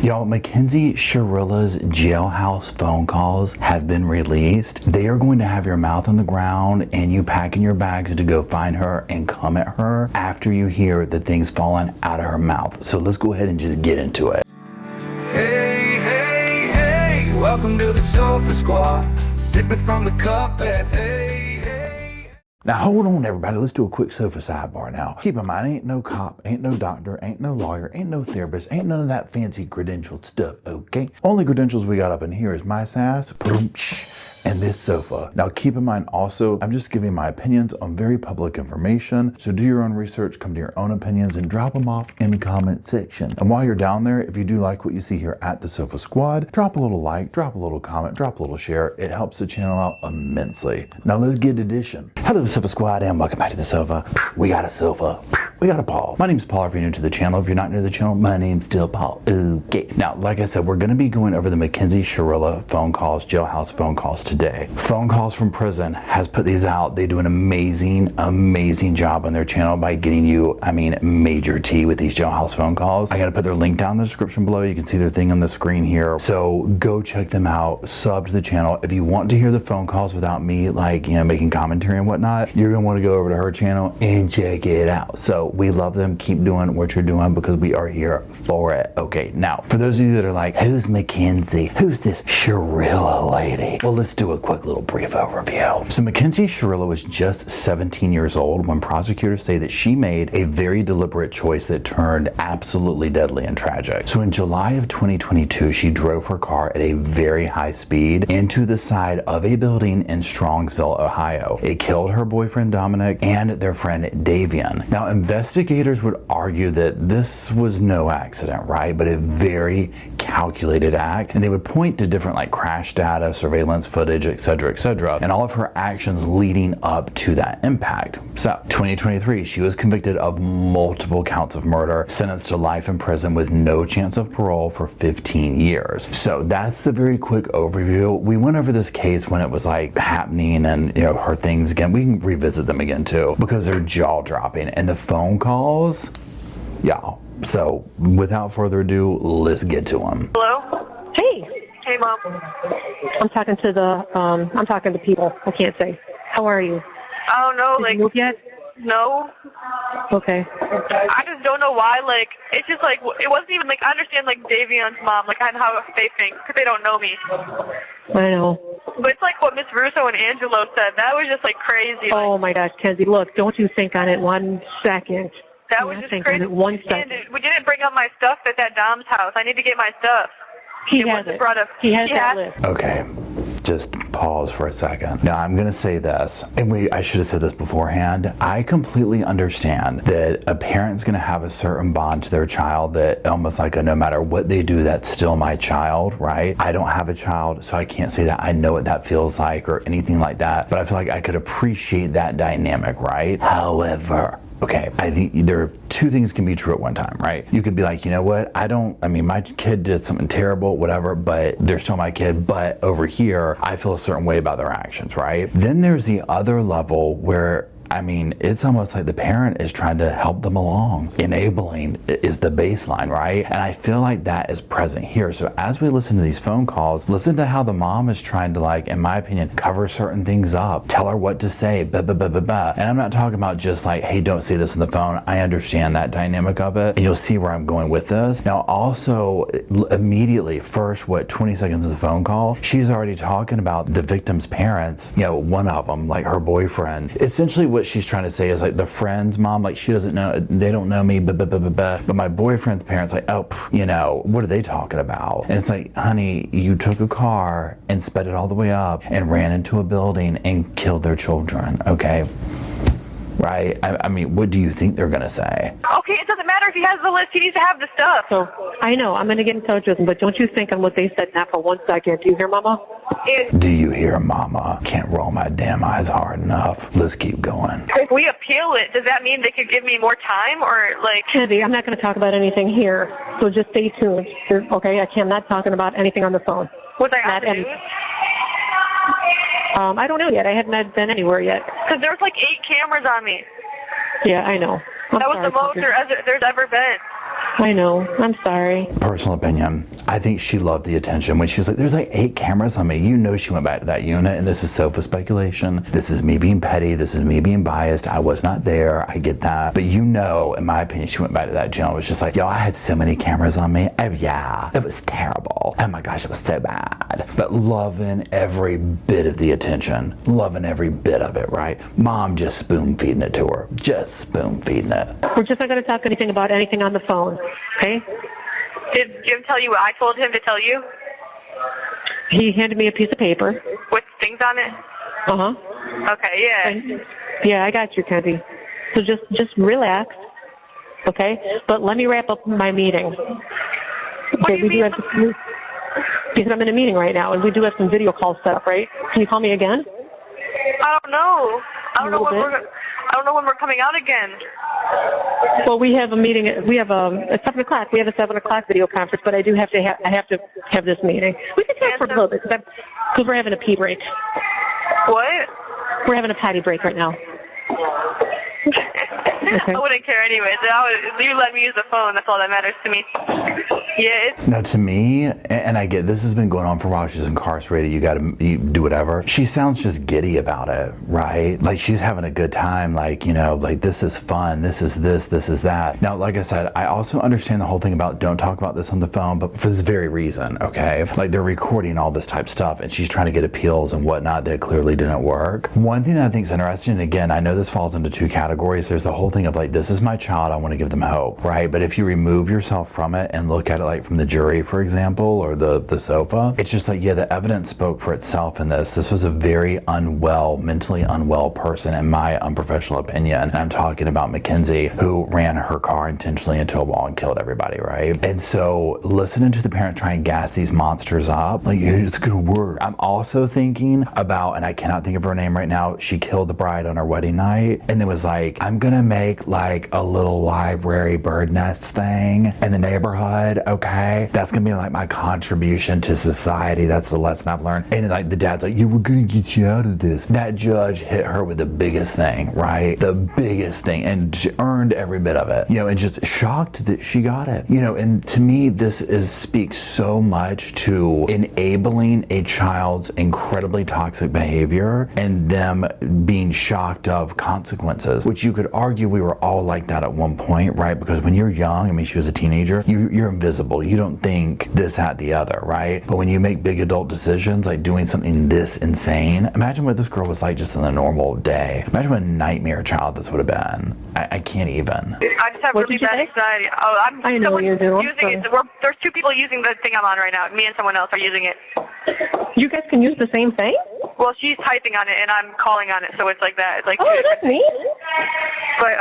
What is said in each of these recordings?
Y'all, Mackenzie Shirilla's jailhouse phone calls have been released. They are going to have your mouth on the ground and you packing your bags to go find her and come at her after you hear the things falling out of her mouth. So let's go ahead and just get into it. Hey, hey, hey, welcome to the Sofa Squad. Sipping from the cup at hey. Now hold on everybody, let's do a quick sofa sidebar now. Keep in mind, ain't no cop, ain't no doctor, ain't no lawyer, ain't no therapist, ain't none of that fancy credentialed stuff, okay? Only credentials we got up in here is my sass, and this sofa. Now keep in mind also, I'm just giving my opinions on very public information, so do your own research, come to your own opinions, and drop them off in the comment section. And while you're down there, if you do like what you see here at the Sofa Squad, drop a little like, drop a little comment, drop a little share. It helps the channel out immensely. Now let's get edition. Hello Sofa Squad and welcome back to the sofa. We got a sofa. We got a Paul. My name's Paul if you're new to the channel. If you're not new to the channel, my name's still Paul. Okay. Now, like I said, we're gonna be going over the Mackenzie Shirilla phone calls, jailhouse phone calls today. Phone Calls from Prison has put these out. They do an amazing, amazing job on their channel by getting you, major tea with these jailhouse phone calls. I gotta put their link down in the description below. You can see their thing on the screen here. So go check them out, sub to the channel. If you want to hear the phone calls without me, making commentary and whatnot, you're gonna wanna go over to her channel and check it out. So we love them. Keep doing what you're doing because we are here for it. Okay, now, for those of you that are like, who's Mackenzie? Who's this Shirilla lady? Well, let's do a quick little brief overview. So Mackenzie Shirilla was just 17 years old when prosecutors say that she made a very deliberate choice that turned absolutely deadly and tragic. So in July of 2022, she drove her car at a very high speed into the side of a building in Strongsville, Ohio. It killed her boyfriend Dominic and their friend Davion. Now, investigators would argue that this was no accident, right? But a very calculated act. And they would point to different crash data, surveillance footage, etc., etc., and all of her actions leading up to that impact. So 2023, she was convicted of multiple counts of murder, sentenced to life in prison with no chance of parole for 15 years. So that's the very quick overview. We went over this case when it was happening and her things again. We can revisit them again too because they're jaw dropping and the phone calls, y'all. So without further ado, let's get to them. Hello? Hey, Hey, Mom. I'm talking to people. I can't say. How are you? I don't know, Did you move yet? no. Okay. I just don't know why, it's just, it wasn't even, I understand, Davion's mom, and how they think, because they don't know me. I know. But it's what Miss Russo and Angelo said. That was just, crazy. Oh, my gosh, Kenzie, look, don't you think on it 1 second. That was just think crazy. on it 1 second. And we didn't bring up my stuff at that Dom's house. I need to get my stuff. He has it. He has that list. Okay, just pause for a second. Now I'm gonna say this, and I should have said this beforehand. I completely understand that a parent's gonna have a certain bond to their child that almost no matter what they do, that's still my child, right? I don't have a child, so I can't say that I know what that feels like or anything like that, but I feel like I could appreciate that dynamic, right? However, okay, I think there are two things can be true at one time, right? You could be you know what? My kid did something terrible, whatever, but they're still my kid. But over here, I feel a certain way about their actions, right? Then there's the other level where it's almost like the parent is trying to help them along. Enabling is the baseline, right? And I feel like that is present here. So as we listen to these phone calls, listen to how the mom is trying to, in my opinion, cover certain things up, tell her what to say, blah, blah, blah, blah, blah. And I'm not talking about just hey, don't say this on the phone. I understand that dynamic of it. And you'll see where I'm going with this. Now, also, immediately, first, 20 seconds of the phone call, she's already talking about the victim's parents, one of them, her boyfriend. Essentially, what she's trying to say is the friend's mom, she doesn't know, they don't know me, but my boyfriend's parents, what are they talking about? And it's honey, you took a car and sped it all the way up and ran into a building and killed their children, okay? Right? What do you think they're gonna say? Okay, it doesn't matter if he has the list. He needs to have the stuff. So, I know, I'm going to get in touch with him, but don't you think on what they said now for 1 second. Do you hear, Mama? Do you hear, Mama? Can't roll my damn eyes hard enough. Let's keep going. If we appeal it, does that mean they could give me more time, or Kenzie, I'm not going to talk about anything here, so just stay tuned. Okay, I'm not talking about anything on the phone. Was I on the news? I don't know yet. I haven't been anywhere yet. Because there was 8 cameras on me. Yeah, I know. That was the most there's ever been. I know. I'm sorry. Personal opinion, I think she loved the attention when she was like, there's like 8 cameras on me. You know she went back to that unit, and this is sofa speculation. This is me being petty. This is me being biased. I was not there. I get that. But you know, in my opinion, she went back to that jail. It was just like, yo, I had so many cameras on me. Oh, yeah, it was terrible. Oh my gosh, it was so bad. But loving every bit of the attention. Loving every bit of it, right? Mom just spoon feeding it to her. Just spoon feeding it. We're just not going to talk anything about anything on the phone, okay? Did Jim tell you what I told him to tell you? He handed me a piece of paper. With things on it? Uh-huh. Okay, yeah. And, yeah, I got you, Kenzie. So just relax, okay? But let me wrap up my meeting. What do you mean? Because I'm in a meeting right now, and we do have some video calls set up, right? Can you call me again? I don't know. I don't know when we're coming out again. Well, we have a meeting. We have at 7 o'clock. We have a 7 o'clock video conference, but I do have to. I have to have this meeting. We can talk for a little bit because we're having a pee break. What? We're having a potty break right now. Okay. I wouldn't care anyways. You let me use the phone. That's all that matters to me. Yeah. Now, to me, and I get this has been going on for a while. She's incarcerated. You do whatever. She sounds just giddy about it, right? Like she's having a good time. Like, you know, like this is fun. This is this. This is that. Now, like I said, I also understand the whole thing about don't talk about this on the phone, but for this very reason, okay? Like they're recording all this type stuff, and she's trying to get appeals and whatnot that clearly didn't work. One thing that I think is interesting, and again, I know this falls into 2 categories. There's the whole thing of like, this is my child. I want to give them hope, right? But if you remove yourself from it and look at it like from the jury, for example, or the sofa, it's just like, yeah, the evidence spoke for itself in this. This was a very mentally unwell person, in my unprofessional opinion. And I'm talking about Mackenzie, who ran her car intentionally into a wall and killed everybody, right? And so listening to the parent try and gas these monsters up, like, yeah, it's gonna work. I'm also thinking about, and I cannot think of her name right now, she killed the bride on her wedding night, and then was like, I'm gonna make like a little library bird nest thing in the neighborhood, okay? That's gonna be like my contribution to society. That's the lesson I've learned. And like the dad's like, yeah, we're gonna get you out of this. That judge hit her with the biggest thing, right? The biggest thing, and she earned every bit of it, you know, and just shocked that she got it, you know. And to me, this speaks so much to enabling a child's incredibly toxic behavior and them being shocked of consequences, which you could argue we were all like that at one point, right? Because when you're young, I mean, she was a teenager, you're invisible. You don't think this, that, the other, right? But when you make big adult decisions, like doing something this insane, imagine what this girl was like just in a normal day. Imagine what a nightmare child this would have been. I can't even. I just have really bad anxiety. Oh, I know you do. There's 2 people using the thing I'm on right now. Me and someone else are using it. You guys can use the same thing? Well, she's typing on it and I'm calling on it, so it's like that. It's like oh, that's neat. But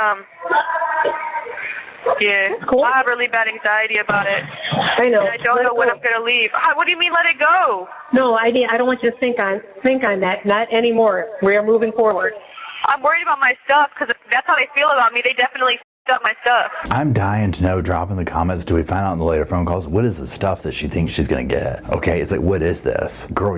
yeah, that's cool. I have really bad anxiety about it. I know. And I don't know when I'm gonna leave. What do you mean, let it go? No, I don't want you to think on that. Not anymore. We are moving forward. I'm worried about my stuff because if that's how they feel about me, they definitely up my stuff. I'm dying to know, drop in the comments, do we find out in the later phone calls, what is the stuff that she thinks she's gonna get? Okay, it's like, what is this? Girl,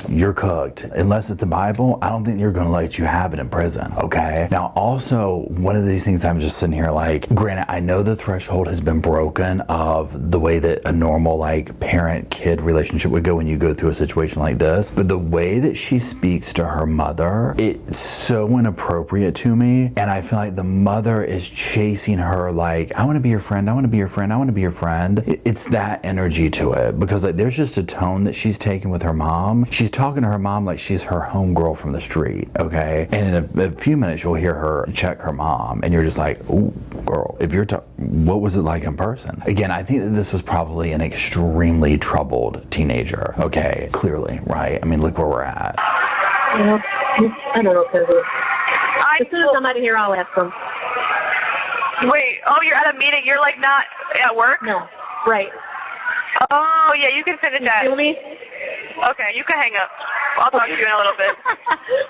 you're cooked. Unless it's a Bible, I don't think you're gonna let you have it in prison, okay? Now, also, one of these things I'm just sitting here like, granted, I know the threshold has been broken of the way that a normal like parent-kid relationship would go when you go through a situation like this, but the way that she speaks to her mother, it's so inappropriate to me, and I feel like the mother is chasing her like, I want to be your friend, I want to be your friend, I want to be your friend. It's that energy to it, because like there's just a tone that she's taken with her mom. She's talking to her mom like she's her homegirl from the street, okay? And in a few minutes you'll hear her check her mom, and you're just like, ooh, girl, if you're what was it like in person? Again, I think that this was probably an extremely troubled teenager, okay? Clearly, right? I mean, look where we're at. Yeah. I don't know, Kenzie. As soon as I'm out of here, I'll ask them. Wait, you're at a meeting. You're like not at work? No, right. Oh, yeah, you can finish that. You feel me? Okay, you can hang up. I'll talk to you in a little bit.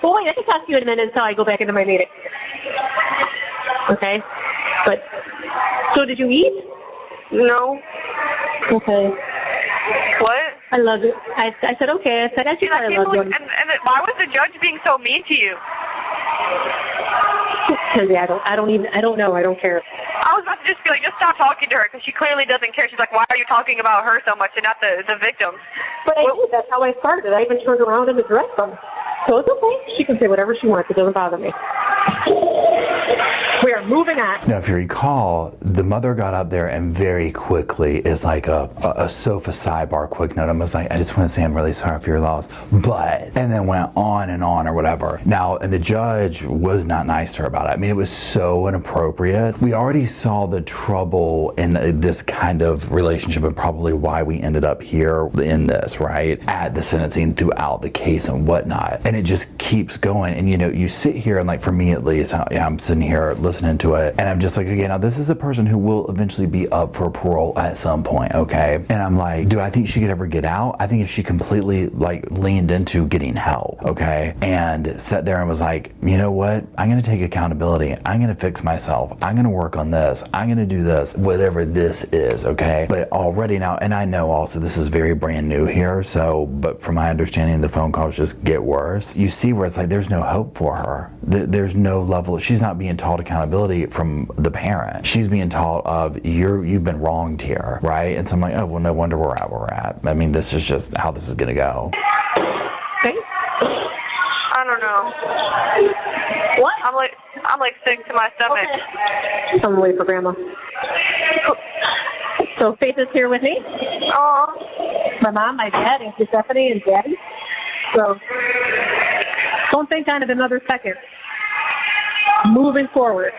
Well, wait, I can talk to you in a minute until I go back into my meeting. Okay? But, so did you eat? No. Okay. What? I love it. I said, okay. I said, I love you. And why was the judge being so mean to you? Kenzie, I don't know. I don't care. I was was about to just be like, just stop talking to her because she clearly doesn't care. She's like, why are you talking about her so much and not the victims? But I did. That's how I started. I even turned around and addressed them. So it's okay. She can say whatever she wants. It doesn't bother me. We are moving on. Now, if you recall, the mother got up there and very quickly is like a sofa sidebar quick note. I was like, I just want to say I'm really sorry for your loss, but, and then went on and on or whatever. Now, and the judge was not nice to her about it. I mean, it was so inappropriate. We already saw the trouble in this kind of relationship and probably why we ended up here in this, right? At the sentencing, throughout the case and whatnot. And it just keeps going. And you know, you sit here and like, for me at least, I'm sitting here listening to it and I'm just like, okay, now this is a person who will eventually be up for parole at some point, okay? And I'm like, do I think she could ever get out? I think if she completely like leaned into getting help, okay? And sat there and was like, you know what? I'm gonna take accountability. I'm gonna fix myself. I'm gonna work on this. I'm gonna do this, whatever this is, okay? But already now, and I know also this is very brand new here, so, but from my understanding, the phone calls just get worse. You see where it's like, there's no hope for her. There's no level. She's not being taught accountability from the parent. She's being taught of, you've been wronged here, right? And so I'm like, oh, well, no wonder we're at where we're at. I mean, this is just how this is gonna go. Okay. I don't know. What? I'm like sick to my stomach. Okay. I'm waiting for Grandma. So Faith is here with me. Oh. My mom, my dad, and Stephanie and Daddy. So don't think on it another second. Moving forward.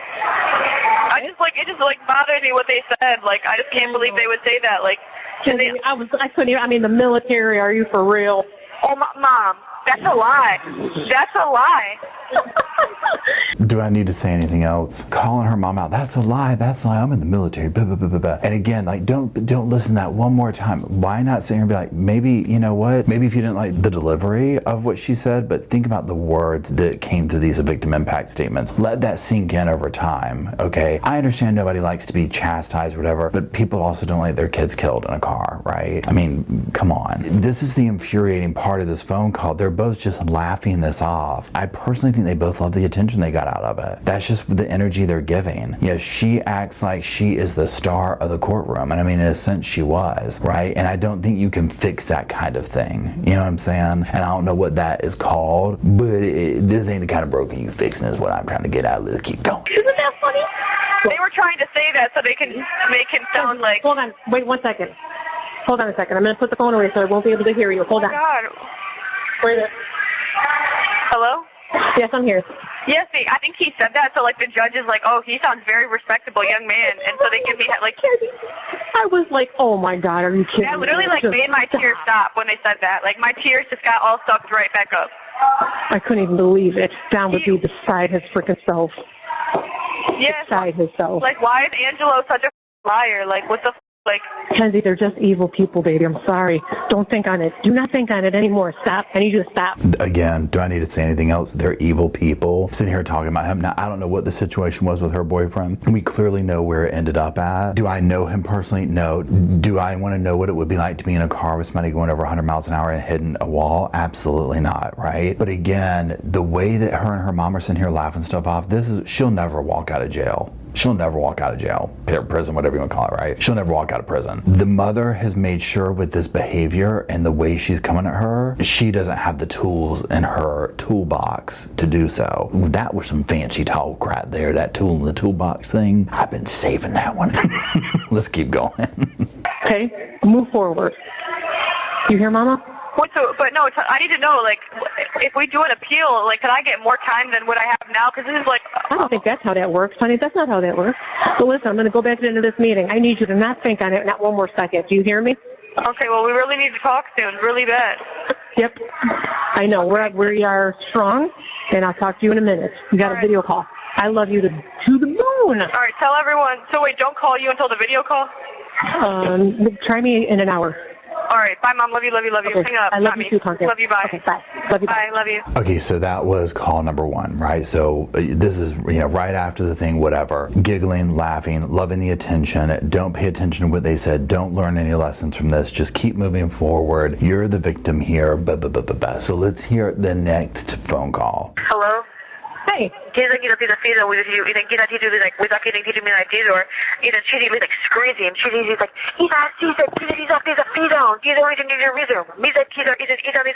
It just bothered me what they said. Like, I just can't believe they would say that. Like, I couldn't even, I mean, the military, are you for real? oh, Mom, that's a lie. That's a lie. Do I need to say anything else? Calling her mom out, that's a lie, that's a lie, I'm in the military, blah, blah, blah, blah, blah. And again, like, don't listen to that one more time. Why not sit here and be like, maybe, you know what, maybe if you didn't like the delivery of what she said, but think about the words that came to these victim impact statements. Let that sink in over time, okay? I understand nobody likes to be chastised or whatever, but people also don't like their kids killed in a car, right? I mean, come on. This is the infuriating part of this phone call. They're both just laughing this off. I personally think they both love the attention they got out of it. That's just the energy they're giving. You know, she acts like she is the star of the courtroom, and I mean, in a sense, she was, right? And I don't think you can fix that kind of thing. You know what I'm saying? And I don't know what that is called, but this ain't the kind of broken you fixing is what I'm trying to get out of this. Keep going. Isn't that funny? They were trying to say that so they can make him sound like... Hold on. Wait 1 second. Hold on a second. I'm going to put the phone away so I won't be able to hear you. Hold on. God. Where is it? Hello? Yes, I'm here. Yes, see, I think he said that, so, like, the judge is like, oh, he sounds very respectable young man, and so they give me, like... I was like, oh, my God, are you kidding me? That literally, like, made my tears stop when they said that. Like, my tears just got all sucked right back up. I couldn't even believe it. Don would be beside his freaking self. Yes. Beside himself. Like, why is Angelo such a liar? Like, what the like... Kenzie, they're just evil people, baby. I'm sorry. Don't think on it. Do not think on it anymore. Stop. I need you to stop. Again, do I need to say anything else? They're evil people sitting here talking about him. Now, I don't know what the situation was with her boyfriend. We clearly know where it ended up at. Do I know him personally? No. Do I want to know what it would be like to be in a car with somebody going over 100 miles an hour and hitting a wall? Absolutely not, right? But again, the way that her and her mom are sitting here laughing stuff off, she'll never walk out of jail. She'll never walk out of jail, prison, whatever you want to call it, right? She'll never walk out of prison. The mother has made sure with this behavior and the way she's coming at her, she doesn't have the tools in her toolbox to do so. That was some fancy talk right there, that tool in the toolbox thing. I've been saving that one. Let's keep going. Okay, move forward. You hear, Mama? I need to know, like, if we do an appeal, like, could I get more time than what I have now? Because this is like... I don't think that's how that works, honey. That's not how that works. So listen, I'm going to go back into this meeting. I need you to not think on it, not one more second. Do you hear me? Okay, well, we really need to talk soon, really bad. Yep. I know. We are strong, and I'll talk to you in a minute. You got a video call. I love you to the moon. All right, tell everyone. So wait, don't call you until the video call? Try me in an hour. All right. Bye, Mom. Love you. Okay. Hang up. I love you too, Concurrent. Love you. Bye. Okay, bye. Love you. Bye. Love you. Okay, so that was call number one, right? So this is, right after the thing, whatever. Giggling, laughing, loving the attention. Don't pay attention to what they said. Don't learn any lessons from this. Just keep moving forward. You're the victim here. So let's hear the next phone call. Hello? okay. 계속 이렇게 피해서 이런 teachers like without getting teaching me like this or either cheating like screaming cheating like he's a freedom he's a reason he's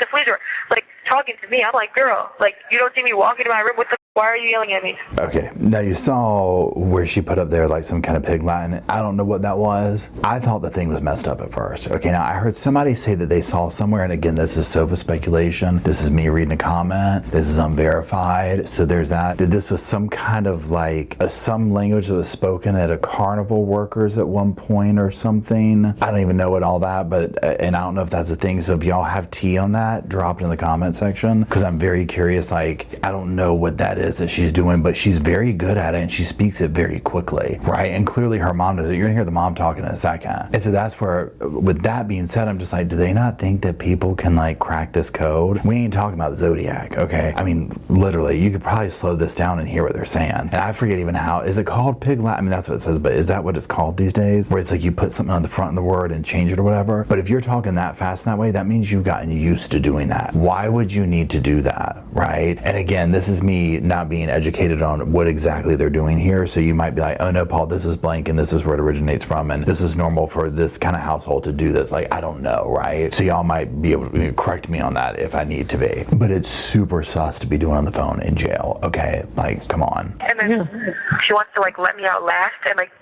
a freezer like talking to me. I'm like, girl, like you don't see me walking in my room with the why are you yelling at me? Okay, now you saw where she put up there like some kind of pig Latin. I don't know what that was. I thought the thing was messed up at first. Okay, now I heard somebody say that they saw somewhere, and again, this is sofa speculation. This is me reading a comment. This is unverified. So there's that. That this was some kind of like some language that was spoken at a carnival workers at one point or something. I don't even know what all that, but and I don't know if that's a thing. So if y'all have tea on that, drop it in the comment section because I'm very curious. Like I don't know what that is that she's doing, but she's very good at it and she speaks it very quickly, right? And clearly her mom does it. You're gonna hear the mom talking in a second. And so that's where, with that being said, I'm just like, do they not think that people can like crack this code? We ain't talking about the Zodiac, okay? I mean, literally, you could probably slow this down and hear what they're saying. And I forget even how, is it called pig Latin? I mean, that's what it says, but is that what it's called these days? Where it's like you put something on the front of the word and change it or whatever? But if you're talking that fast in that way, that means you've gotten used to doing that. Why would you need to do that, right? And again, this is me not being educated on what exactly they're doing here. So you might be like, oh no, Paul, this is blank and this is where it originates from. And this is normal for this kind of household to do this. Like, I don't know, right? So y'all might be able to correct me on that if I need to be. But it's super sus to be doing on the phone in jail, okay? Like, come on. And then she wants to like let me out last and like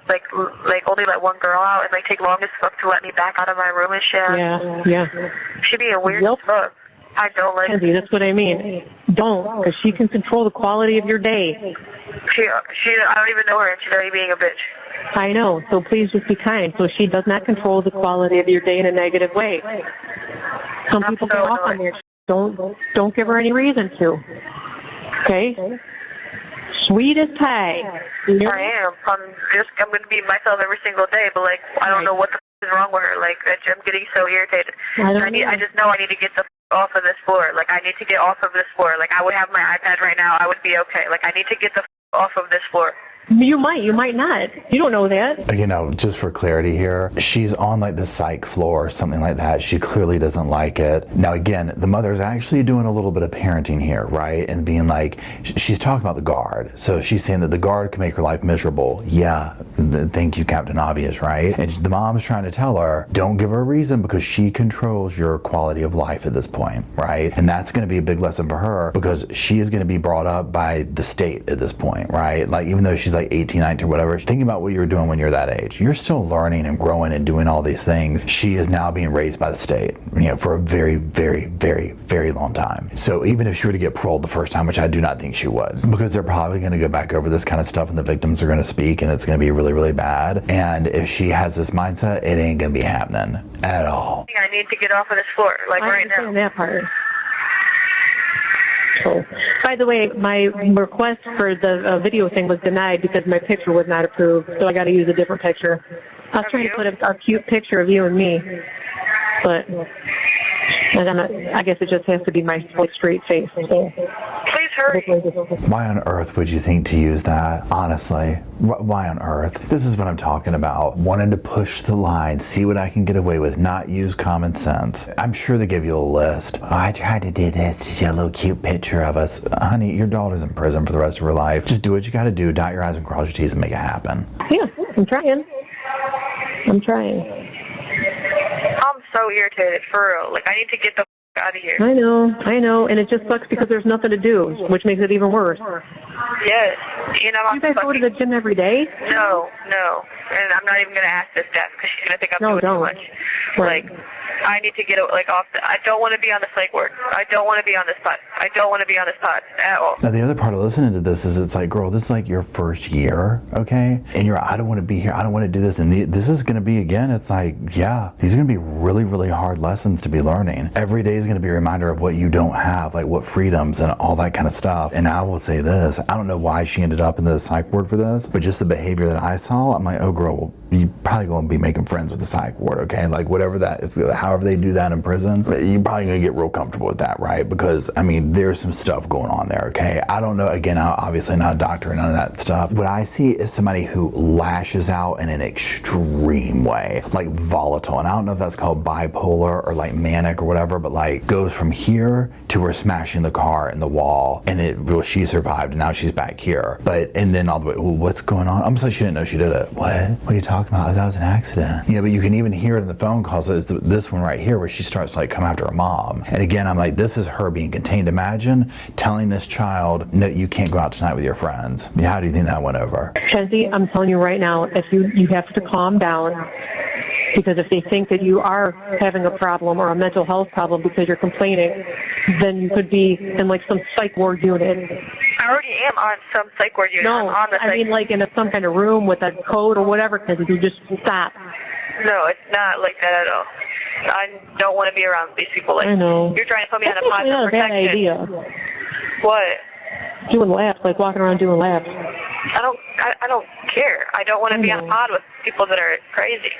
only let one girl out and like take longest fuck to let me back out of my room and shit. Yeah. She being weird as fuck. I don't like Mackenzie, that's what I mean. Don't, because she can control the quality of your day. She I don't even know her and she's already being a bitch. I know, so please just be kind. So she does not control the quality of your day in a negative way. Some people get off on there. Don't give her any reason to. Okay? Sweet as pie. I am. I'm going to be myself every single day, but like I don't know what the is wrong with her. Like I'm getting so irritated. I just know I need to get the off of this floor. Like I need to get off of this floor. Like I would have my iPad right now. I would be okay. Like I need to get the off of this floor. You might not. You don't know that. You know, just for clarity here, she's on like the psych floor or something like that. She clearly doesn't like it. Now, again, the mother's actually doing a little bit of parenting here, right? And being like, she's talking about the guard. So she's saying that the guard can make her life miserable. Yeah, thank you, Captain Obvious, right? And the mom's trying to tell her, don't give her a reason because she controls your quality of life at this point, right? And that's going to be a big lesson for her because she is going to be brought up by the state at this point, right? Like, even though she's like 18, 19 or whatever, think about what you were doing when you're that age. You're still learning and growing and doing all these things. She is now being raised by the state, you know, for a very, very, very, very long time. So even if she were to get paroled the first time, which I do not think she would, because they're probably going to go back over this kind of stuff and the victims are going to speak and it's going to be really, really bad. And if she has this mindset, it ain't going to be happening at all. I need to get off of this floor, like right now. That part. So, by the way, my request for the video thing was denied because my picture was not approved, so I got to use a different picture. I was trying to put a cute picture of you and me, but I guess it just has to be my straight face. So. Please hurry. Why on earth would you think to use that? Honestly, why on earth? This is what I'm talking about. Wanting to push the line, see what I can get away with, not use common sense. I'm sure they give you a list. Oh, I tried to do this. To see a little cute picture of us. Honey, your daughter's in prison for the rest of her life. Just do what you got to do. Dot your I's and cross your T's and make it happen. Yeah, I'm trying. I'm so irritated, for real. Like, I need to get the out of here. I know, and it just sucks because there's nothing to do, which makes it even worse. Yes. You know, you guys go to the gym every day? No. And I'm not even going to ask this Steph because she's going to think I'm doing too much. Right. Like, I need to get off I don't want to be on the psych ward. I don't want to be on this pod. I don't want to be on this pod at all. Now, the other part of listening to this is it's like, girl, this is like your first year, okay? And you're, I don't want to be here. I don't want to do this. And this is going to be, again, it's like, yeah, these are going to be really, really hard lessons to be learning. Every day is going to be a reminder of what you don't have, like what freedoms and all that kind of stuff. And I will say this, I don't know why she ended up in the psych ward for this, but just the behavior that I saw, I'm like, oh, girl, well, you're probably going to be making friends with the psych ward, okay? Like whatever that is, however they do that in prison, you're probably going to get real comfortable with that, right? Because, I mean, there's some stuff going on there, okay? I don't know, again, I'm obviously not a doctor and none of that stuff. What I see is somebody who lashes out in an extreme way, like volatile. And I don't know if that's called bipolar or like manic or whatever, but like goes from here to her smashing the car in the wall, and she survived and now she's back here. And then all the way, well, what's going on? Almost like she didn't know she did it. What are you talking about? That was an accident. Yeah, but you can even hear it in the phone calls. It's this one right here where she starts to like come after her mom. And again, I'm like, this is her being contained. Imagine telling this child, no, you can't go out tonight with your friends. How do you think that went over? Mackenzie, I'm telling you right now, if you have to calm down, because if they think that you are having a problem or a mental health problem because you're complaining, then you could be in like some psych ward unit. I already am on some psych ward unit. No, I'm on the I mean like in some kind of room with a code or whatever, because you just stop. No, it's not like that at all. I don't want to be around these people. Like, I know. You're trying to put me on a That's pod not for a bad protection. idea. What? Doing laps, like walking around doing laps. I don't care. I don't want to be on a pod with people that are crazy.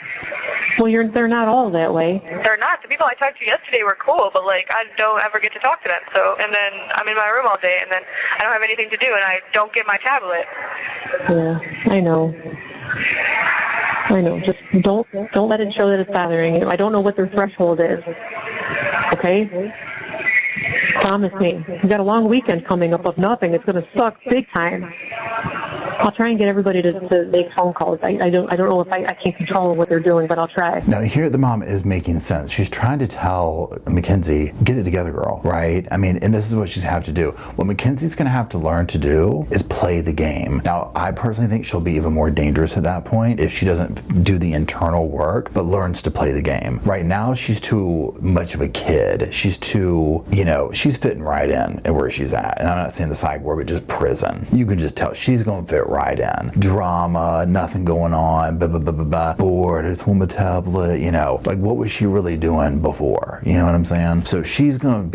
Well, they're not all that way. They're not. The people I talked to yesterday were cool, but like I don't ever get to talk to them. So, and then I'm in my room all day, and then I don't have anything to do, and I don't get my tablet. Yeah, I know. Just don't let it show that it's bothering you. I don't know what their threshold is. Okay? Promise me. We've got a long weekend coming up of nothing. It's going to suck big time. I'll try and get everybody to make phone calls. I don't know if I can't control what they're doing, but I'll try. Now here the mom is making sense. She's trying to tell Mackenzie, get it together, girl, right? I mean, and this is what she's have to do. What Mackenzie's gonna have to learn to do is play the game. Now, I personally think she'll be even more dangerous at that point if she doesn't do the internal work, but learns to play the game. Right now, she's too much of a kid. She's too, she's fitting right in at where she's at. And I'm not saying the psych ward, but just prison. You can just tell she's gonna fit right in. Drama, nothing going on, bored, it's on the tablet, like what was she really doing before? You know what I'm saying? So she's gonna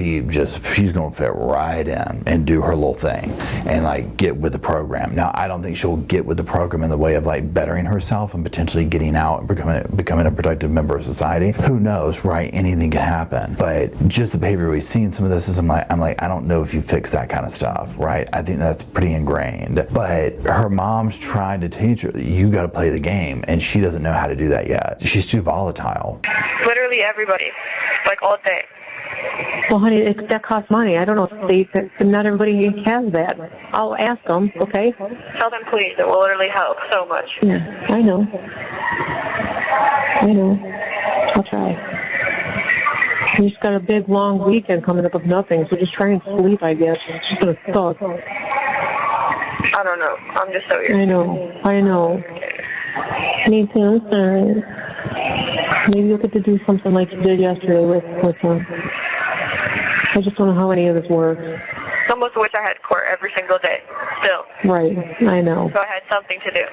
fit right in and do her little thing and like get with the program. Now, I don't think she'll get with the program in the way of like bettering herself and potentially getting out and becoming a productive member of society. Who knows, right? Anything can happen. But just the behavior we've seen, some of this is I'm like, I don't know if you fix that kind of stuff, right? I think that's pretty ingrained. But her mom's trying to teach her, you got to play the game, and she doesn't know how to do that yet. She's too volatile. Literally everybody, like all day. Well, honey, that costs money. I don't know if not everybody has that. I'll ask them, okay? Tell them, please. It will literally help so much. Yeah, I know. I'll try. We just got a big, long weekend coming up of nothing, so just try and sleep, I guess. It's just going to suck. I don't know. I'm just so irritated. I know. Me too. I'm sorry. Maybe you'll get to do something like you did yesterday with him. I just don't know how any of this works. I almost wish I had court every single day, still. Right, I know. So I had something to do.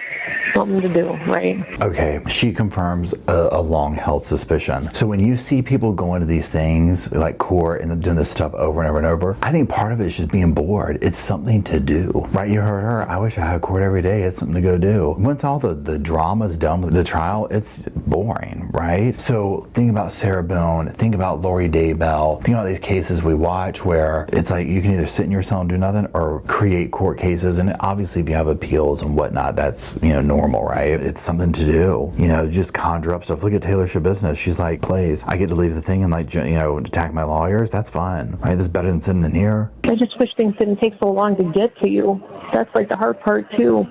Something to do, right. Okay, she confirms a long-held suspicion. So when you see people go into these things, like court, and doing this stuff over and over and over, I think part of it is just being bored. It's something to do, right? You heard her, I wish I had court every day. It's something to go do. Once all the drama's done with the trial, it's boring, right? So think about Sarah Boone, think about Lori Daybell, think about these cases we watch where it's like you can either sit in your cell and do nothing or create court cases. And obviously if you have appeals and whatnot, that's normal, right? It's something to do, just conjure up stuff. Look at Taylor Business. She's like, please, I get to leave the thing and attack my lawyers. That's fun, right? That's better than sitting in here. I just wish things didn't take so long to get to you. That's like the hard part too.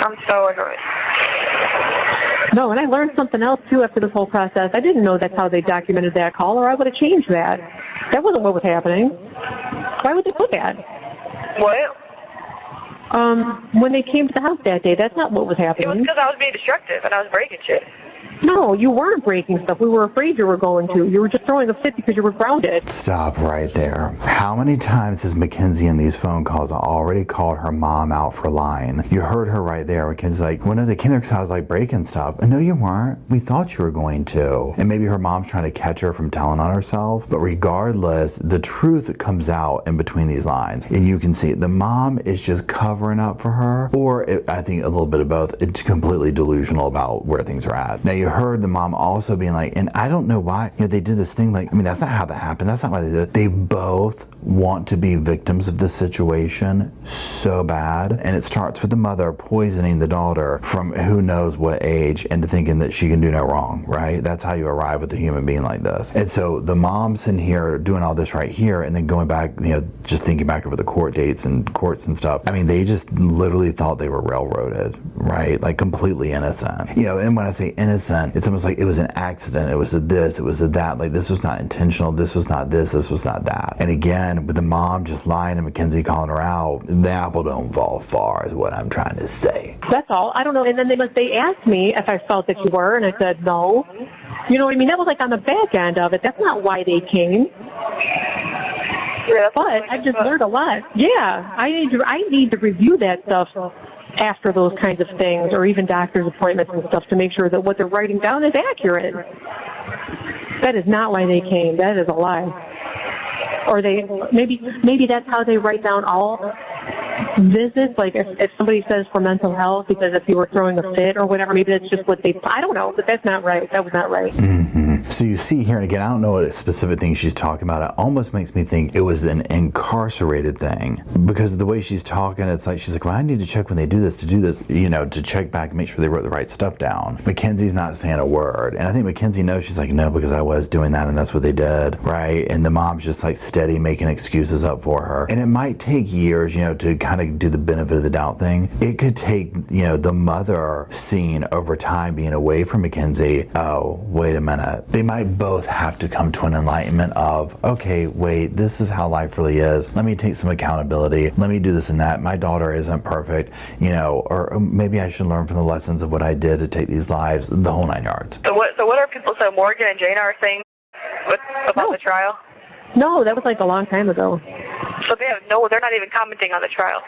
I'm so annoyed. No, and I learned something else too after this whole process. I didn't know that's how they documented that call, or I would have changed that. That wasn't what was happening. Why would they put that? What? When they came to the house that day, that's not what was It was happening. because I was being destructive and I was breaking shit. No, you weren't breaking stuff. We were afraid you were going to. You were just throwing a fit because you were grounded. Stop right there. How many times has Mackenzie in these phone calls already called her mom out for lying? You heard her right there. Mackenzie's like, well, no, they came there because I was like breaking stuff. And no, you weren't. We thought you were going to. And maybe her mom's trying to catch her from telling on herself. But regardless, the truth comes out in between these lines. And you can see the mom is just covering up for her. Or I think a little bit of both. It's completely delusional about where things are at. Now, you heard the mom also being like, and I don't know why, they did this thing like, I mean, that's not how that happened. That's not why they did it. They both want to be victims of the situation so bad. And it starts with the mother poisoning the daughter from who knows what age into thinking that she can do no wrong, right? That's how you arrive with a human being like this. And so the mom's in here doing all this right here and then going back, just thinking back over the court dates and courts and stuff. I mean, they just literally thought they were railroaded, right? Like completely innocent. And when I say innocent, it's almost like it was an accident. It was a this, it was a that. Like this was not intentional. This was not this was not that. And again, with the mom just lying and Mackenzie calling her out, the apple don't fall far is what I'm trying to say. That's all. I don't know. And then they asked me if I felt that you were, and I said no. You know what I mean? That was like on the back end of it. That's not why they came. Yeah, but I just learned a lot. Yeah, I need to review that stuff after those kinds of things, or even doctor's appointments and stuff, to make sure that what they're writing down is accurate. That is not why they came. That is a lie. Or maybe that's how they write down all visits. Like if somebody says for mental health because if you were throwing a fit or whatever, maybe that's just what they. I don't know, but that's not right. That was not right. Mm-hmm. So you see here, and again, I don't know what specific thing she's talking about. It almost makes me think it was an incarcerated thing, because of the way she's talking, it's like she's like, well, I need to check when they do this, to check back and make sure they wrote the right stuff down. Mackenzie's not saying a word, and I think Mackenzie knows. She's like, no, because I was doing that, and that's what they did, right? And the mom's just like steady making excuses up for her, and it might take years, to kind of do the benefit of the doubt thing. It could take, the mother seeing over time being away from Mackenzie. Oh, wait a minute. They might both have to come to an enlightenment of, okay, wait, this is how life really is. Let me take some accountability. Let me do this and that. My daughter isn't perfect, or maybe I should learn from the lessons of what I did to take these lives, the whole 9 yards. So what are people? So Morgan and Jane are saying about the trial? No, that was like a long time ago. So they're not even commenting on the trial.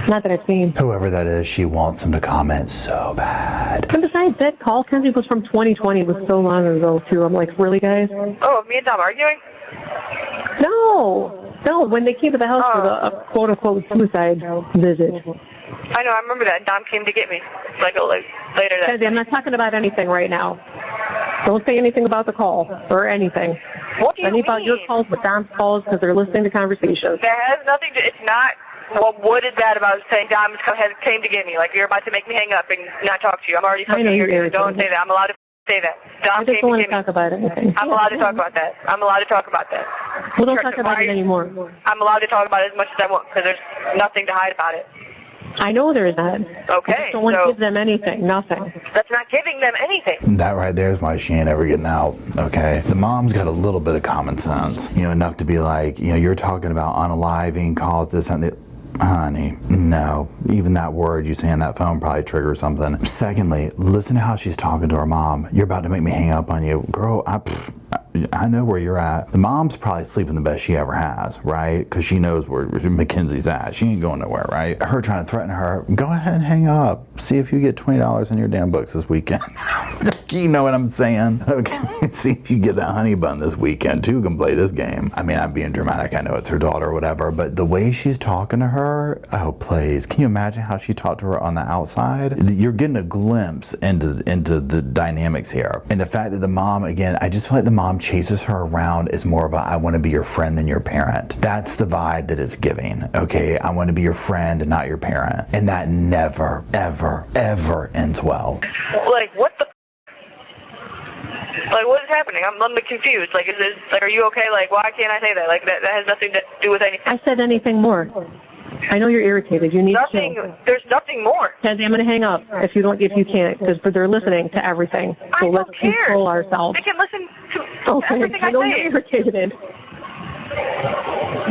Not that I've seen. Whoever that is, she wants them to comment so bad. And besides, that call, Kenzie, was from 2020. It was so long ago, too. I'm like, really, guys? Oh, me and Dom arguing? No, when they came to the house for the quote-unquote suicide visit. I know, I remember that. Dom came to get me, like later that. Kenzie, I'm not talking about anything right now. Don't say anything about the call or anything. What do you mean? About your calls with Dom's calls, because they're listening to conversations. That has nothing to. It's not. Well, what is that about saying Dom came to get me? Like, you're about to make me hang up and not talk to you. I'm already fucking here. Don't say that. I'm allowed to say that. Dom I just don't want to talk about anything. I'm allowed to talk about that. I'm allowed to talk about that. Well, don't talk about it anymore. I'm allowed to talk about it as much as I want, because there's nothing to hide about it. I know there's not. Okay. I just don't want to give them anything. Nothing. That's not giving them anything. That right there is why she ain't ever getting out, okay? The mom's got a little bit of common sense, enough to be like, you're talking about unaliving, calls, this and that. Honey, no. Even that word you say on that phone probably triggers something. Secondly, listen to how she's talking to her mom. You're about to make me hang up on you. Girl, I know where you're at. The mom's probably sleeping the best she ever has, right? Because she knows where Mackenzie's at. She ain't going nowhere, right? Her trying to threaten her, go ahead and hang up. See if you get $20 in your damn books this weekend. You know what I'm saying? Okay. See if you get that honey bun this weekend. Two can play this game. I mean, I'm being dramatic. I know it's her daughter or whatever, but the way she's talking to her, oh, please. Can you imagine how she talked to her on the outside? You're getting a glimpse into the dynamics here. And the fact that the mom, again, I just feel like the mom chases her around is more of a, I want to be your friend than your parent. That's the vibe that it's giving, okay? I want to be your friend and not your parent. And that never, ever, ever ends well. Like, what the? Like, what is happening? I'm confused. Like, are you okay? Like, why can't I say that? Like, that has nothing to do with anything. I said anything more. I know you're irritated. You need nothing. to. There's nothing more. Kenzie, I'm going to hang up if you can't, because they're listening to everything. So let's control ourselves. They can listen to everything I know say. You're irritated.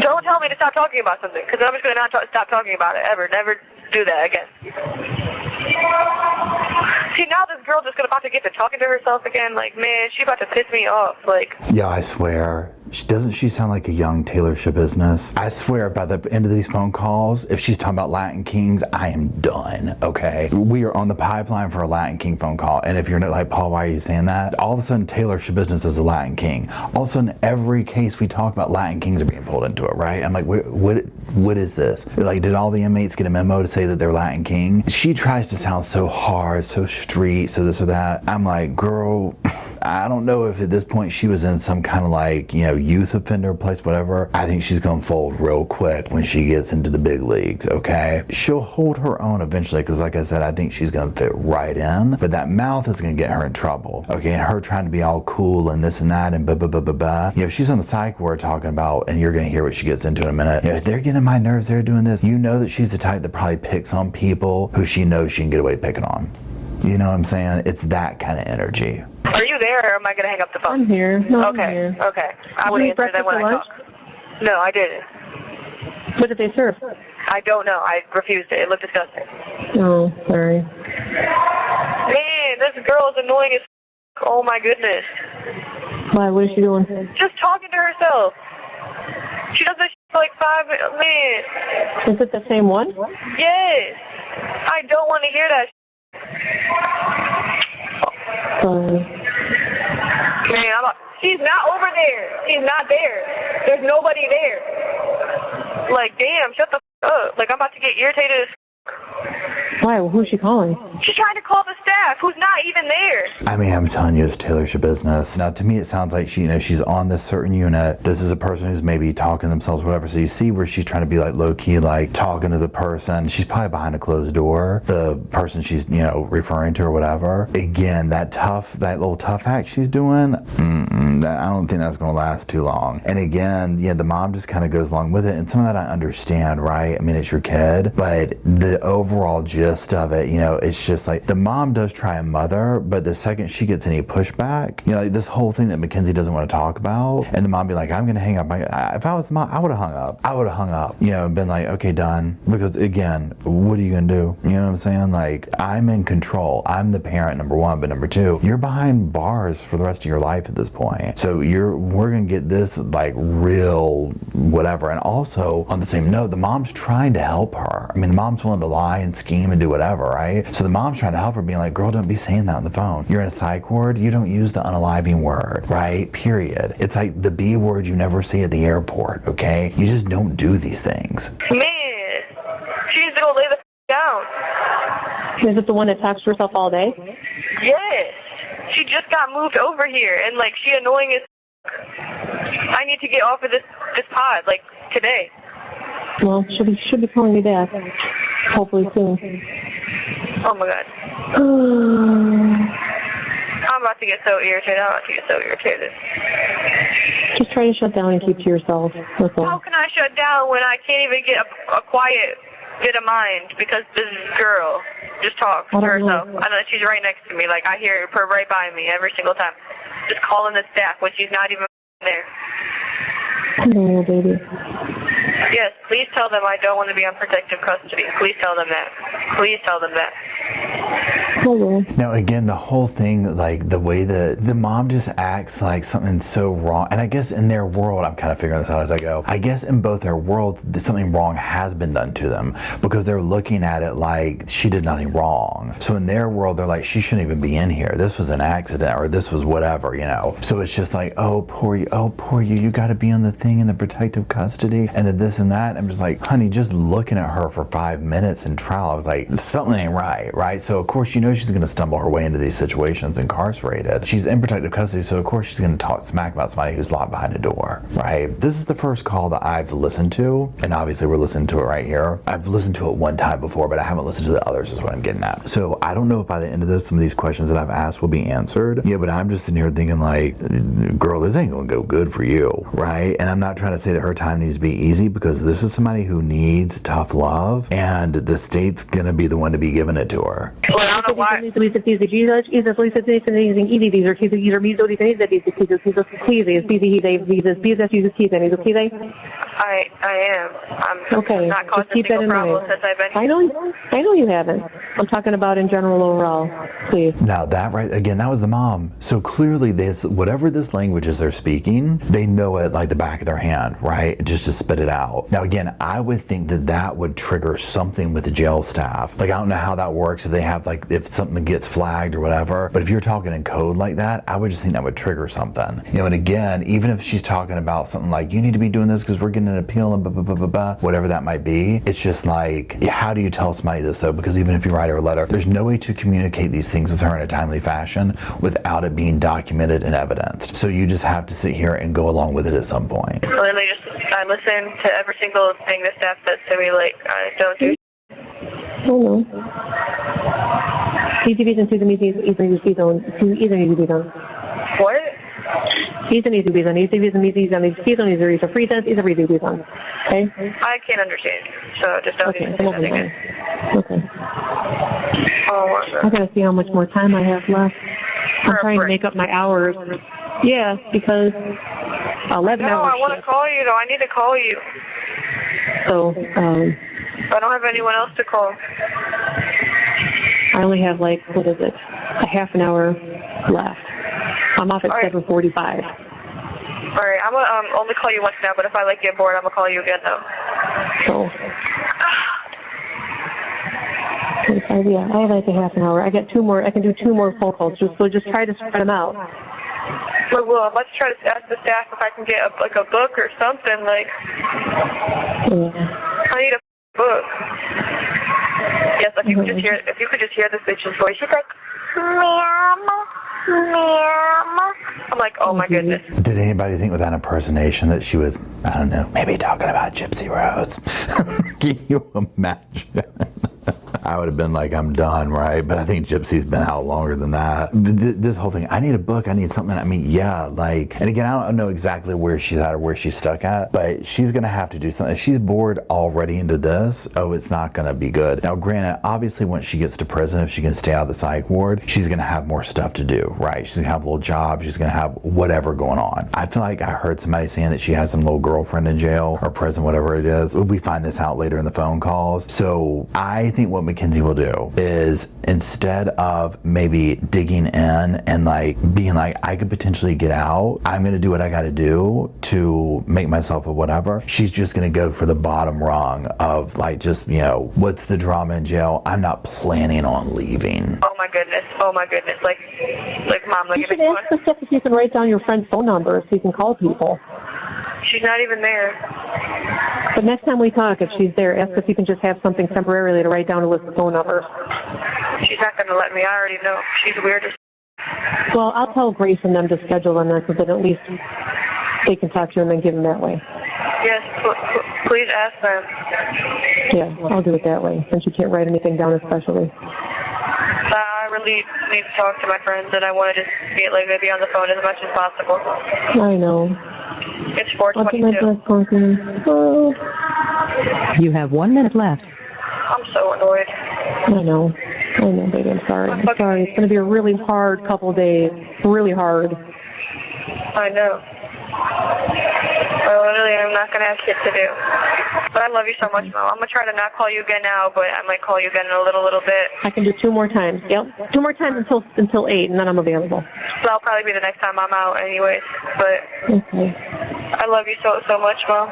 Don't tell me to stop talking about something, because I'm just going to not stop talking about it ever. Never do that again. See, now this girl just about to get to talking to herself again. Like, man, she about to piss me off. Like, Yeah, I swear. Doesn't she sound like a young Taylor Business? I swear by the end of these phone calls, if she's talking about Latin Kings, I am done, okay? We are on the pipeline for a Latin King phone call. And if you're not like, Paul, why are you saying that? All of a sudden, Taylor Business is a Latin King. All of a sudden, every case we talk about, Latin Kings are being pulled into it, right? I'm like, what is this? Like, did all the inmates get a memo to say that they're Latin King? She tries to sound so hard, so street, so this or that. I'm like, girl, I don't know if at this point she was in some kind of like, you know, youth offender place, whatever. I think she's gonna fold real quick when she gets into the big leagues, okay? She'll hold her own eventually, because like I said, I think she's gonna fit right in, but that mouth is gonna get her in trouble, okay? And her trying to be all cool and this and that and blah, blah, blah, blah, blah. You know, she's on the psych ward talking about, and you're gonna hear what she gets into in a minute. You know, if they're getting my nerves, they're doing this. You know that she's the type that probably picks on people who she knows she can get away picking on. You know what I'm saying? It's that kind of energy. Are you there, or am I going to hang up the phone? I'm here. No, Okay, I'm here. okay. I will Did you answer that breakfast when for I lunch? talk. No, I didn't. What did they serve? I don't know. I refused it. It looked disgusting. Oh, sorry. Man, this girl is annoying as oh my goodness. Why? What is she doing? Just talking to herself. She does this for like 5 minutes. Is it the same one? Yes. I don't want to hear that. Sorry. Man, she's not over there. She's not there. There's nobody there. Like, damn, shut the up. Like, I'm about to get irritated as Why? Who's she calling? she's trying to call the staff who's not even there. I mean, I'm telling you, it's Taylor Business. Now, to me, it sounds like she, you know, she's on this certain unit. This is a person who's maybe talking to themselves, whatever. So you see where she's trying to be like low key, like talking to the person. She's probably behind a closed door. The person she's, you know, referring to or whatever. Again, that little tough act she's doing. I don't think that's going to last too long. And again, yeah, the mom just kind of goes along with it. And some of that I understand, right? I mean, it's your kid, but the overall gist of it, you know, it's just like the mom does try and mother, but the second she gets any pushback, you know, like this whole thing that Mackenzie doesn't want to talk about, and the mom be like, I'm going to hang up. If I was the mom, I would have hung up. I would have hung up, you know, and been like, okay, done. Because again, what are you going to do? You know what I'm saying? Like, I'm in control. I'm the parent, number one, but number two, you're behind bars for the rest of your life at this point. So we're going to get this like real whatever. And also on the same note, the mom's trying to help her. I mean, the mom's willing to lie and scheme and do whatever, right? So the mom's trying to help her, being like, girl, don't be saying that on the phone. You're in a psych ward, you don't use the unaliving word, right? Period. It's like the B word you never see at the airport, okay? You just don't do these things. Man, she needs to go lay the down. Is it the one that talks to herself all day? Yes. She just got moved over here, and like she annoying as I need to get off of this pod like today. Well, should be calling me back. Hopefully soon. Oh my god. I'm about to get so irritated. Just try to shut down and keep to yourself. That's all. How can I shut down when I can't even get a quiet bit of mind because this girl just talks to herself? I know she's right next to me. Like, I hear her right by me every single time. Just calling the staff when she's not even there. No, baby. Yes, please tell them I don't want to be on protective custody. Please tell them that. Please tell them that. Hello. Now, again, the whole thing, like the way that the mom just acts like something so wrong. And I guess in their world, I'm kind of figuring this out as I go. I guess in both their worlds, something wrong has been done to them because they're looking at it like she did nothing wrong. So in their world, they're like, she shouldn't even be in here. This was an accident or this was whatever, you know. So it's just like, oh, poor you. You got to be on the thing in the protective custody. And then this and that. I'm just like, honey, just looking at her for 5 minutes in trial, I was like, something ain't right? So of course, you know she's going to stumble her way into these situations, incarcerated. She's in protective custody, so of course she's going to talk smack about somebody who's locked behind a door, right? This is the first call that I've listened to, and obviously we're listening to it right here. I've listened to it one time before, but I haven't listened to the others is what I'm getting at. So I don't know if by the end of this, some of these questions that I've asked will be answered. Yeah, but I'm just in here thinking like, girl, this ain't going to go good for you, right? And I'm not trying to say that her time needs to be easy, because this is somebody who needs tough love, and the state's gonna be the one to be giving it to her. Well, I don't know why. I am. I'm Okay. not causing Just keep that single in problem mind. since I've been here. I know you haven't. I'm talking about in general overall. Please. Now that right again, that was the mom. So clearly, this whatever this language is they're speaking, they know it like the back of their hand, right? Just to spit it out. Now again, I would think that that would trigger something with the jail staff. Like I don't know how that works if they have like if something gets flagged or whatever. But if you're talking in code like that, I would just think that would trigger something. You know, and again, even if she's talking about something like you need to be doing this because we're getting an appeal and blah blah blah blah blah, whatever that might be, it's just like how do you tell somebody this though? Because even if you write her a letter, there's no way to communicate these things with her in a timely fashion without it being documented and evidenced. So you just have to sit here and go along with it at some point. Literally, I listen to every single thing the staff says to me. Like, I don't do. Oh no. CCTVs and What? Okay? I can't understand. So just don't Okay, even come say on, nothing. okay. Oh my I God. gotta see how much more time I have left. I'm For a trying to break. make up my hours. Yeah, because 11 No, I hours. want to call you though. I need to call you. So, I don't have anyone else to call. I only have like, what is it? A half an hour left. I'm off at All right. 7:45. All right, I'm gonna only call you once now. But if I like get bored, I'm gonna call you again though. So, yeah, I have like a half an hour. I got two more. I can do 2 more phone calls. Just try to spread them out. Well, let's try to ask the staff if I can get a book or something. Like, Yeah. I need a book. Yes, if you could just hear this bitch's voice. She's like, ma'am. I'm like, oh my goodness. Did anybody think with that impersonation that she was, I don't know, maybe talking about Gypsy Rose? Can you imagine? I would have been like, I'm done, right? But I think Gypsy's been out longer than that. This whole thing, I need a book, I need something. I mean, yeah, like, and again, I don't know exactly where she's at or where she's stuck at, but she's gonna have to do something. If she's bored already into this, oh, it's not gonna be good. Now, granted, obviously, once she gets to prison, if she can stay out of the psych ward, she's gonna have more stuff to do, right? She's gonna have a little job, she's gonna have whatever going on. I feel like I heard somebody saying that she has some little girlfriend in jail or prison, whatever it is. We find this out later in the phone calls. So I think what Mackenzie will do is instead of maybe digging in and like being like, I could potentially get out, I'm gonna do what I gotta do to make myself a whatever. She's just gonna go for the bottom rung of like, just, you know, what's the drama in jail? I'm not planning on leaving. Oh my goodness. Like mom, like You should ask the staff if you can write down your friend's phone number so you can call people. she's not even there. But next time we talk, if she's there, ask if you can just have something temporarily to write down a list of phone numbers. She's not gonna let me. I already know. She's weird as. Well, I'll tell Grace and them to schedule them there so that at least they can talk to you and then give them that way. Yes, please ask them. Yeah, I'll do it that way, since you can't write anything down especially. I really need to talk to my friends, and I want to just be on the phone as much as possible. I know. It's I'll do my 4:22. best, Parker. Oh, You have 1 minute left. I'm so annoyed. I know, baby. I'm sorry. I'm sorry. It's going to be a really hard couple of days. Really hard. I know. I literally am not going to have shit to do. But I love you so much, Mom. I'm going to try to not call you again now, but I might call you again in a little bit. I can do 2 more times. Yep. 2 more times until 8, and then I'm available. So that'll probably be the next time I'm out anyways. But Okay. I love you so much, Mom.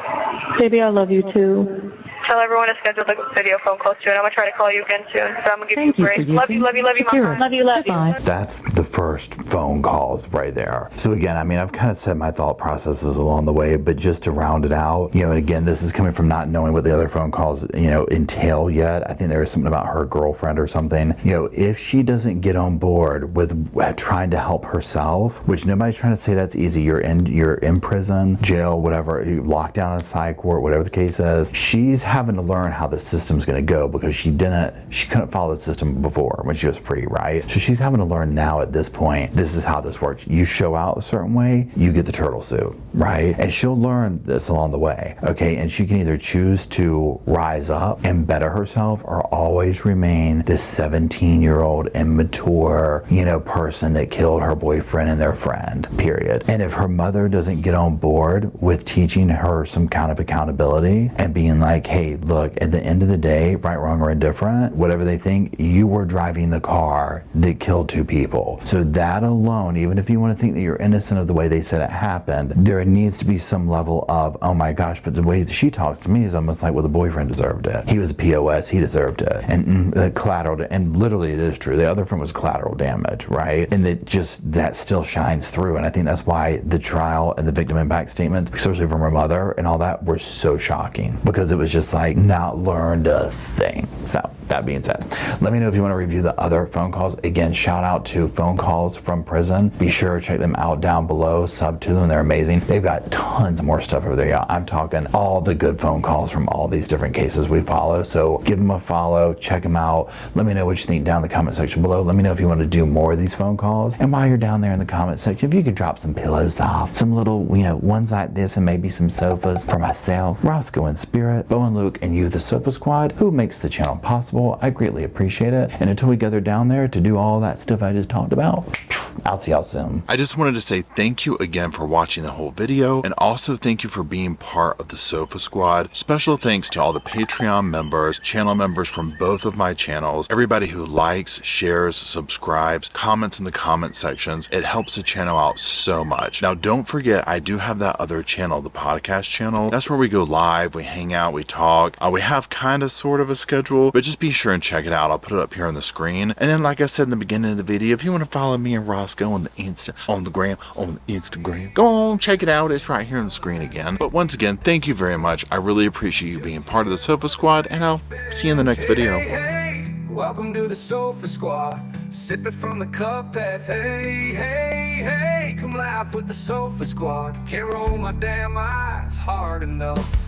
Baby, I love you too. Tell everyone to schedule the video phone call soon. I'm going to try to call you again soon. But I'm going to give Thank you you grace. for Love you, Mom. Love you. Goodbye. That's the first phone calls right there. So again, I mean, I've kind of said my thought processes along the way, but just to round it out, you know, and again, this is coming from not knowing what the other phone calls, you know, entail yet. I think there was something about her girlfriend or something. You know, if she doesn't get on board with trying to help herself, which nobody's trying to say that's easy. You're in prison, jail, whatever, locked down in a psych ward, whatever the case is. She's having to learn how the system's going to go because she couldn't follow the system before when she was free, right? So she's having to learn now at this point, this is how this works. You show out a certain way, you get the turtle suit, right? And she'll learn this along the way, okay? And she can either choose to rise up and better herself or always remain this 17-year-old immature, person that killed her boyfriend and their friend, period. And if her mother doesn't get on board with teaching her some kind of accountability and being like, hey, look, at the end of the day, right, wrong, or indifferent, whatever they think, you were driving the car that killed 2 people. So that alone, even if you want to think that you're innocent of the way they said it happened, there needs to be some level of, oh my gosh, but the way that she talks to me is almost like, well, the boyfriend deserved it. He was a POS, he deserved it. And collateral, and literally it is true. The other friend was collateral damage, right? And that still shines through. And I think that's why the trial and the victim impact statements, especially from her mother and all that, were so shocking because it was just like not learned a thing. So that being said, let me know if you want to review the other phone calls. Again, shout out to Phone Calls from Prison. Be sure to check them out down below, sub to them, they're amazing. They've got tons more stuff over there, y'all. I'm talking all the good phone calls from all these different cases we follow. So give them a follow, check them out. Let me know what you think down in the comment section below. Let me know if you want to do more of these phone calls. And while you're down there in the comment section, if you could drop some pillows off, some little, ones like this and maybe some sofas for myself, Roscoe in spirit, Bo and Luke and you, the Sofa Squad, who makes the channel possible. I greatly appreciate it. And until we gather down there to do all that stuff I just talked about, I'll see y'all soon. I just wanted to say thank you again for watching the whole video, and also thank you for being part of the Sofa Squad. Special thanks to all the Patreon members, channel members from both of my channels, everybody who likes, shares, subscribes, comments in the comment sections. It helps the channel out so much. Now don't forget, I do have that other channel, the podcast channel. That's where we go live, we hang out, we talk. We have kind of sort of a schedule, but just be sure and check it out. I'll put it up here on the screen. And then like I said in the beginning of the video, if you want to follow me and Roscoe on the Instagram, go on, check it out. It's right here on the screen again. But once again, thank you very much. I really appreciate you being part of the Sofa Squad, and I'll see you in the next video. Hey, welcome to the Sofa Squad. Sipping from the cup that, hey, come laugh with the Sofa Squad. Can't roll my damn eyes hard enough.